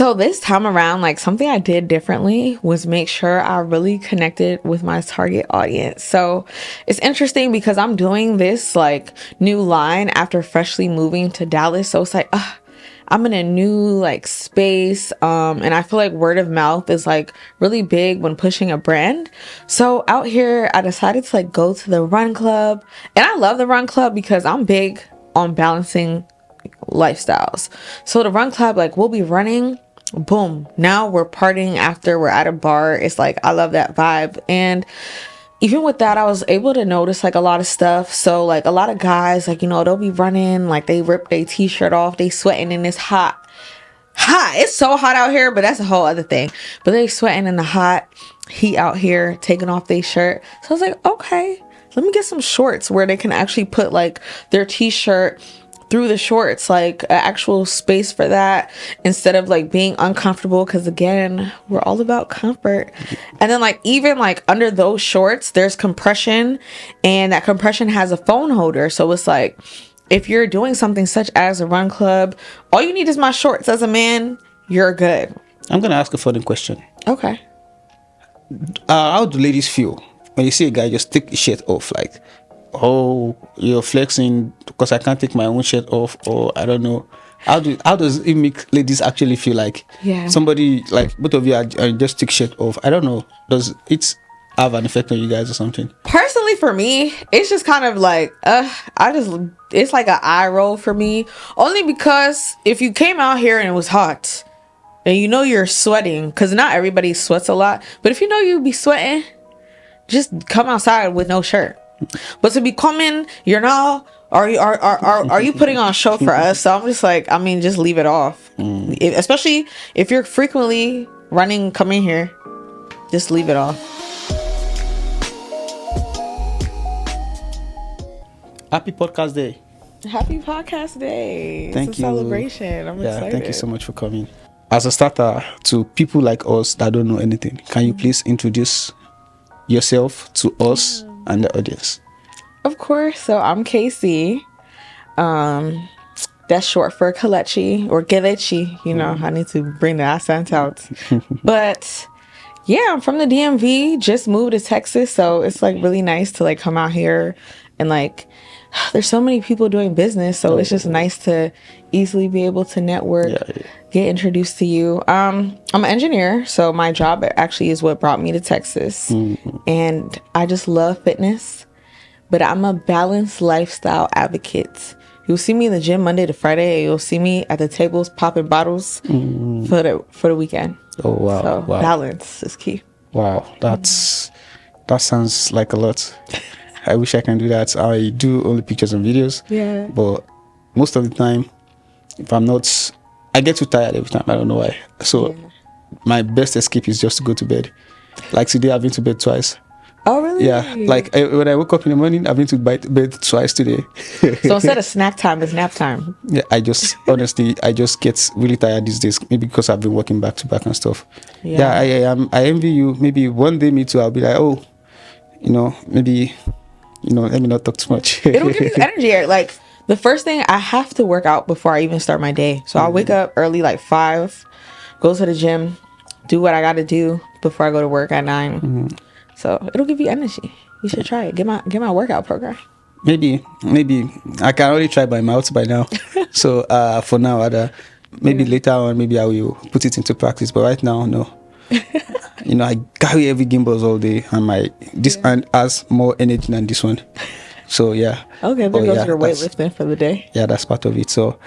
So this time around, like something I did differently was make sure I really connected with my target audience. So it's interesting because I'm doing this like new line after freshly moving to Dallas. So it's like, I'm in a new like space. And I feel like word of mouth is like really big when pushing a brand. So out here, I decided to like go to the run club, and I love the run club because I'm big on balancing lifestyles. So the run club, like we'll be running, boom, now we're partying after, we're at a bar. It's like I love that vibe. And even with that, I was able to notice like a lot of stuff. So like a lot of guys, like, you know, they'll be running, like they rip their t-shirt off, they sweating in this hot, it's so hot out here, but that's a whole other thing. But they sweating in the hot heat out here, taking off their shirt. So I was like, okay, let me get some shorts where they can actually put like their t-shirt through the shorts, like an actual space for that, instead of like being uncomfortable, because again, we're all about comfort. And then like even like under those shorts there's compression, and that compression has a phone holder. So it's like if you're doing something such as a run club, all you need is my shorts. As a man, you're good. I'm gonna ask a funny question. Okay. How do ladies feel when you see a guy just take his shirt off? Like, oh, you're flexing because I can't take my own shirt off, or I don't know. How does it make ladies actually feel? Like, somebody, like both of you are just take shirt off? I don't know. Does it have an effect on you guys or something? Personally, for me, it's just kind of like it's like an eye roll for me, only because if you came out here and it was hot and you know you're sweating, because not everybody sweats a lot, but if you know you be sweating, just come outside with no shirt. But to be coming, you're not, are you putting on a show for us? So I'm just like, I mean, just leave it off. Especially if you're frequently running, coming here, just leave it off. Happy podcast day. Happy podcast day. Thank it's a you. Celebration. I'm excited. Thank you so much for coming. As a starter, to people like us that don't know anything, can you please introduce yourself to us and the audience? Of course. So I'm Kcspice. That's short for Kelechi or Kelechi. You know, I need to bring the accent out. But yeah, I'm from the DMV. Just moved to Texas, so it's like really nice to like come out here and like. There's so many people doing business, so it's just nice to easily be able to network, get introduced to you. I'm an engineer, so my job actually is what brought me to Texas. And I just love fitness, but I'm a balanced lifestyle advocate. You'll see me in the gym Monday to Friday, and you'll see me at the tables popping bottles for the weekend. Oh wow! So wow. Balance is key. Wow, that sounds like a lot. I wish I can do that. I do only pictures and videos. Yeah. But most of the time, if I'm not, I get too tired every time. I don't know why. So my best escape is just to go to bed. Like today, I've been to bed twice. Oh, really? Yeah. Like when I woke up in the morning, I've been to bed twice today. So instead of snack time, it's nap time. Yeah. Honestly, I just get really tired these days. Maybe because I've been working back to back and stuff. Yeah. I envy you. Maybe one day, me too, I'll be like, oh, maybe. Let me not talk too much. It'll give you energy. Like the first thing, I have to work out before I even start my day. So I'll wake up early, like 5, go to the gym, do what I got to do before I go to work at 9. So it'll give you energy. You should try it. Get my workout program. Maybe I can already try by mouth by now. So for now, maybe later on, maybe I will put it into practice. But right now, no. I carry heavy gimbals all day, and this hand has more energy than this one. So yeah. Okay, there goes your weightlifting for the day. Yeah, that's part of it. So,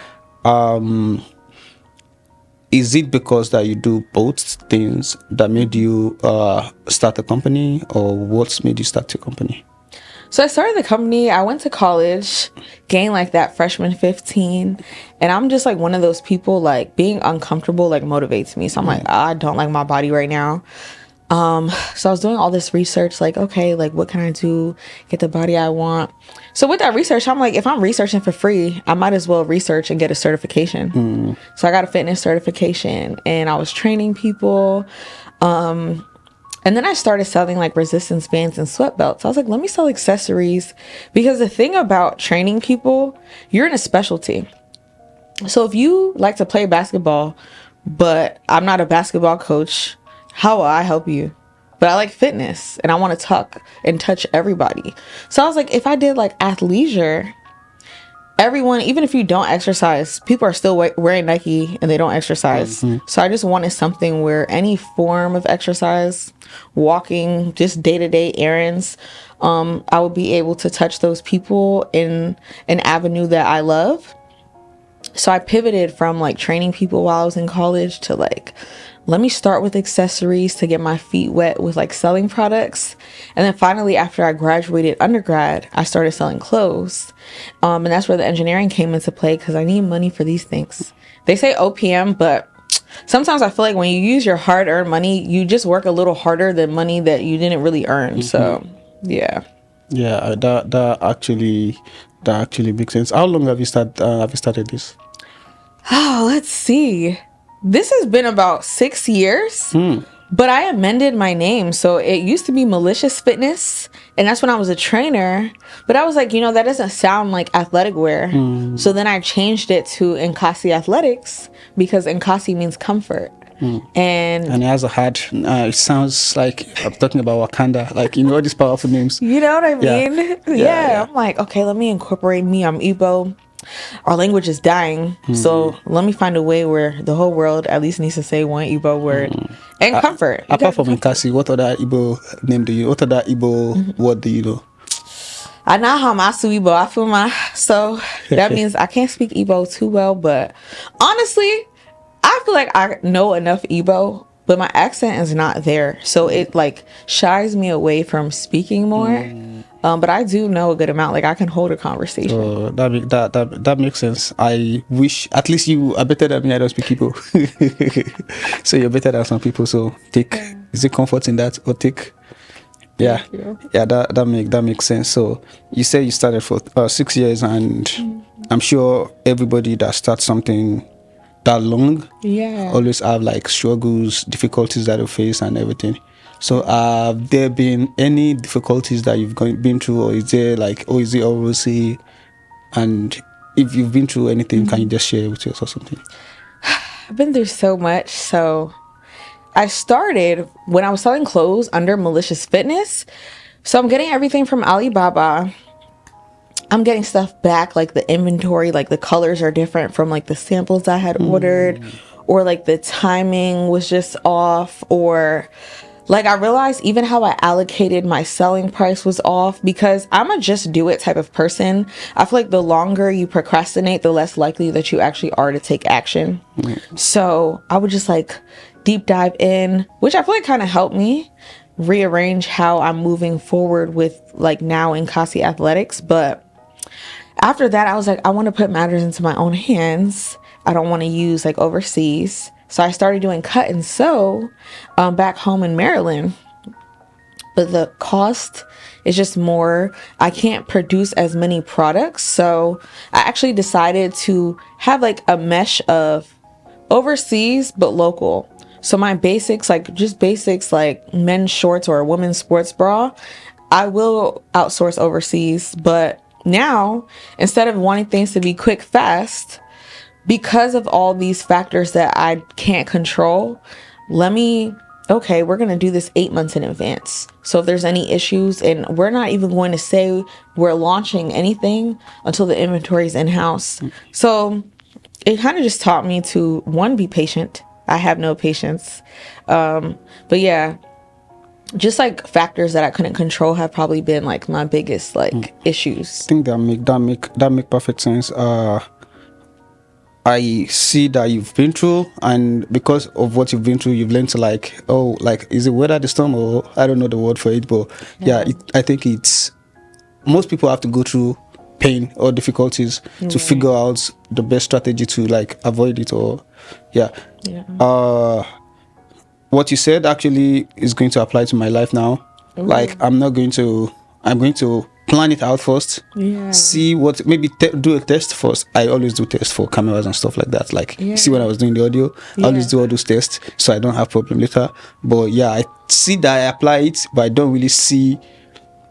is it because that you do both things that made you start a company, or what's made you start your company? So I started the company. I went to college, gained like that freshman 15. And I'm just like one of those people, like being uncomfortable like motivates me. So I'm like, I don't like my body right now. So I was doing all this research, like, okay, like what can I do, get the body I want? So with that research, I'm like, if I'm researching for free, I might as well research and get a certification. So I got a fitness certification, and I was training people. And then I started selling like resistance bands and sweat belts. I was like, let me sell accessories, because the thing about training people, you're in a specialty. So if you like to play basketball but I'm not a basketball coach. How will I help you? But I like fitness and I want to talk and touch everybody. So I was like, if I did like athleisure, everyone, even if you don't exercise, people are still wearing Nike and they don't exercise. So I just wanted something where any form of exercise, walking, just day-to-day errands, I would be able to touch those people in an avenue that I love. So I pivoted from like training people while I was in college to like, let me start with accessories to get my feet wet with like selling products. And then finally, after I graduated undergrad, I started selling clothes. And that's where the engineering came into play because I need money for these things. They say OPM, but sometimes I feel like when you use your hard earned money, you just work a little harder than money that you didn't really earn. So yeah. Yeah, that actually makes sense. How long have you started this? Oh, let's see. This has been about 6 years, but I amended my name. So it used to be Malicious Fitness, and that's when I was a trainer. But I was like, that doesn't sound like athletic wear. So then I changed it to Nkasì Athletics because Nkasì means comfort. And And it has a hard. It sounds like I'm talking about Wakanda, like all these powerful names. you know what I Yeah. mean? Yeah, Yeah, yeah. I'm like, okay, let me incorporate me. I'm Igbo. Our language is dying. So let me find a way where the whole world at least needs to say one Igbo word. And comfort. You Apart gotta from be comfort. Nkasi, what other Igbo name do you? What other Igbo word do you know? I know how Masu Igbo. I feel so that means I can't speak Igbo too well, but honestly, I feel like I know enough Igbo, but my accent is not there. So it like shies me away from speaking more. But I do know a good amount. Like I can hold a conversation. That makes sense. I wish at least you are better than me. I don't speak Igbo, so you're better than some people. So take is it comfort in that or take? Yeah, Thank you. yeah. That makes sense. So you say you started for 6 years, and I'm sure everybody that starts something that long Yeah. always have like struggles, difficulties that they face, and everything. So, have there been any difficulties that you've been through, or is there like, or is it all rosy? And if you've been through anything, can you just share with us or something? I've been through so much. So I started when I was selling clothes under Malicious Fitness. So I'm getting everything from Alibaba. I'm getting stuff back, like the inventory, like the colors are different from like the samples I had ordered, or like the timing was just off, or like I realized even how I allocated my selling price was off because I'm a just do it type of person. I feel like the longer you procrastinate, the less likely that you actually are to take action. So I would just like deep dive in, which I feel like kind of helped me rearrange how I'm moving forward with like now in Nkasì Athletics. But after that, I was like, I want to put matters into my own hands. I don't want to use like overseas. So I started doing cut and sew back home in Maryland. But the cost is just more. I can't produce as many products. So I actually decided to have like a mesh of overseas but local. So my basics, like just basics like men's shorts or a women's sports bra, I will outsource overseas. But now, instead of wanting things to be quick, fast, because of all these factors that I can't control, okay, we're going to do this 8 months in advance. So if there's any issues, and we're not even going to say we're launching anything until the inventory is in house. So it kind of just taught me to, one, be patient. I have no patience. But yeah, just like factors that I couldn't control have probably been like my biggest like issues. I think that make perfect sense. I see that you've been through, and because of what you've been through, you've learned to like, oh, like, is it weather the storm, or I don't know the word for it, but yeah, I think it's most people have to go through pain or difficulties to figure out the best strategy to like avoid it, or yeah. What you said actually is going to apply to my life now. Like, I'm going to plan it out first. Yeah. See what, maybe do a test first. I always do tests for cameras and stuff like that. Like, see when I was doing the audio, I always do all those tests so I don't have problem later. But yeah, I see that I apply it, but I don't really see.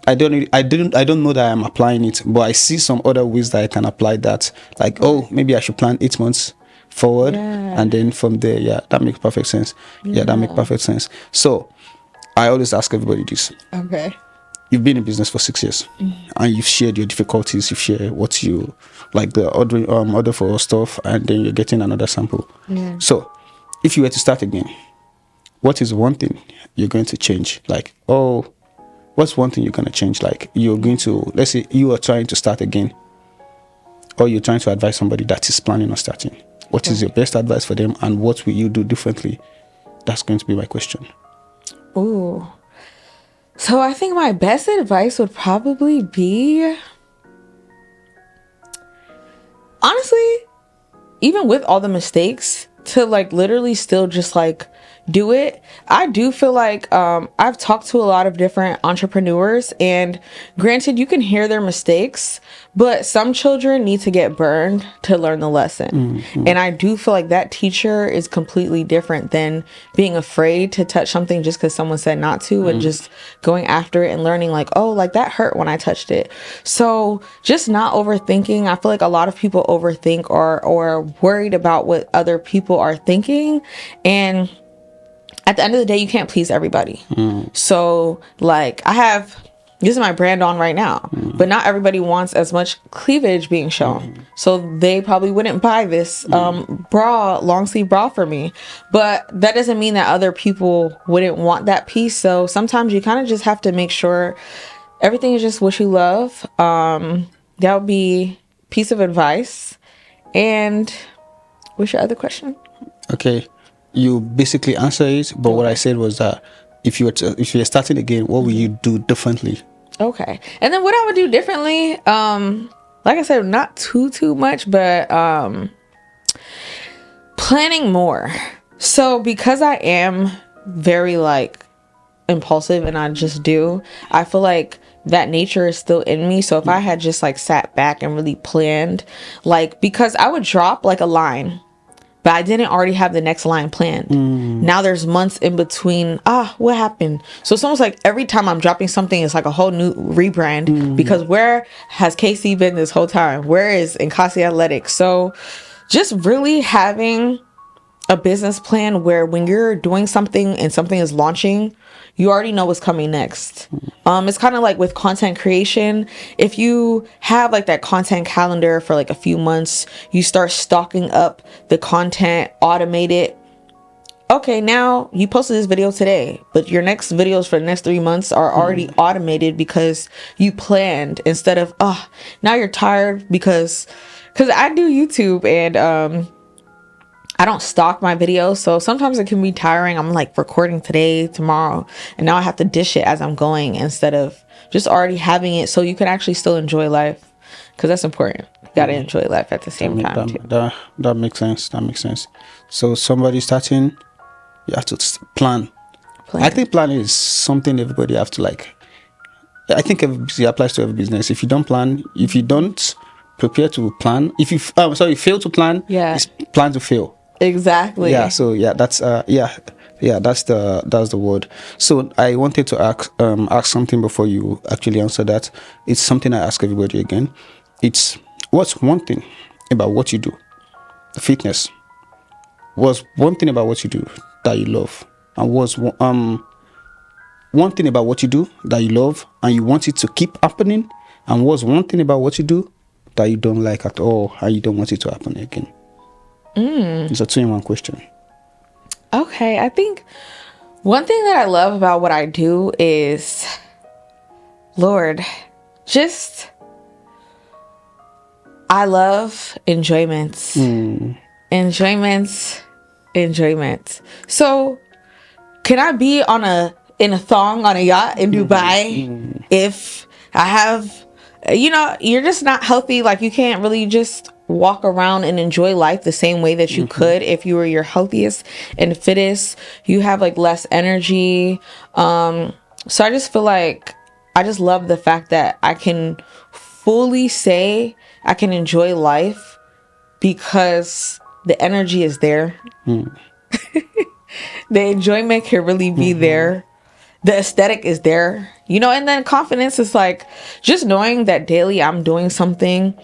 I don't know that I'm applying it, but I see some other ways that I can apply that. Like, oh, maybe I should plan 8 months forward, Yeah. and then from there, yeah, that makes perfect sense. Yeah, that makes perfect sense. So I always ask everybody this. Okay. You've been in business for 6 years, and you've shared your difficulties. You've shared what you like, the order for stuff, and then you're getting another sample. Yeah. So if you were to start again, what is one thing you're going to change? Like, oh, what's one thing you're going to change? Like, you're going to, let's say you are trying to start again, or you're trying to advise somebody that is planning on starting. What is your best advice for them, and what will you do differently? That's going to be my question. Ooh. So I think my best advice would probably be, honestly, even with all the mistakes, to like literally still just like do it. I do feel like I've talked to a lot of different entrepreneurs, and granted, you can hear their mistakes, but some children need to get burned to learn the lesson. And I do feel like that teacher is completely different than being afraid to touch something just because someone said not to, and just going after it and learning like, oh, like that hurt when I touched it. So just not overthinking. I feel like a lot of people overthink or worried about what other people are thinking, and at the end of the day, you can't please everybody. So like this is my brand on right now, but not everybody wants as much cleavage being shown. So they probably wouldn't buy this long sleeve bra for me. But that doesn't mean that other people wouldn't want that piece. So sometimes you kind of just have to make sure everything is just what you love. That would be piece of advice. And what's your other question? Okay, you basically answer it, but what I said was that if you're starting again, what will you do differently? Okay. And then what I would do differently, like I said, not too much, but planning more. So because I am very like impulsive and I just do, I feel like that nature is still in me. So if I had just like sat back and really planned, like, because I would drop like a line, but I didn't already have the next line planned. Now there's months in between. What happened? So it's almost like every time I'm dropping something, it's like a whole new rebrand, because where has KC been this whole time? Where is Nkasì Athletics? So just really having a business plan where when you're doing something and something is launching, you already know what's coming next. It's kind of like with content creation. If you have like that content calendar for like a few months, you start stocking up the content, automate it. Okay, now you posted this video today, but your next videos for the next 3 months are already automated because you planned, instead of, now you're tired because I do YouTube, and I don't stock my videos, so sometimes it can be tiring. I'm like recording today, tomorrow, and now I have to dish it as I'm going instead of just already having it, so you can actually still enjoy life, because that's important. You gotta enjoy life at the same time too. That makes sense. That makes sense. So somebody starting, you have to plan. I think planning is something everybody have to like. I think it applies to every business. If you don't plan, if you don't prepare to plan, if you fail to plan, it's plan to fail. Exactly. Yeah. So yeah, that's that's the word. So I wanted to ask something before you actually answer that. It's something I ask everybody again. It's, what's one thing about what you do, the fitness? What's one thing about what you do that you love, and what's one thing about what you do that you love and you want it to keep happening, and what's one thing about what you do that you don't like at all and you don't want it to happen again? It's a 2-in-1 question. Okay, I think one thing that I love about what I do is, Lord, just, I love enjoyments. Enjoyments. So can I be in a thong on a yacht in Dubai if I have, you're just not healthy? Like, you can't really just walk around and enjoy life the same way that you could if you were your healthiest and fittest. You have like less energy. So I just feel like I just love the fact that I can fully say I can enjoy life because the energy is there. The enjoyment can really be there. The aesthetic is there, and then confidence is like just knowing that daily I'm doing something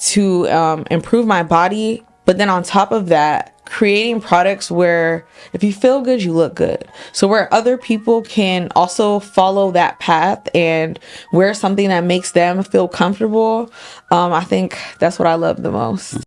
to improve my body But then on top of that, creating products where if you feel good, you look good. So where other people can also follow that path and wear something that makes them feel comfortable. I think that's what I love the most.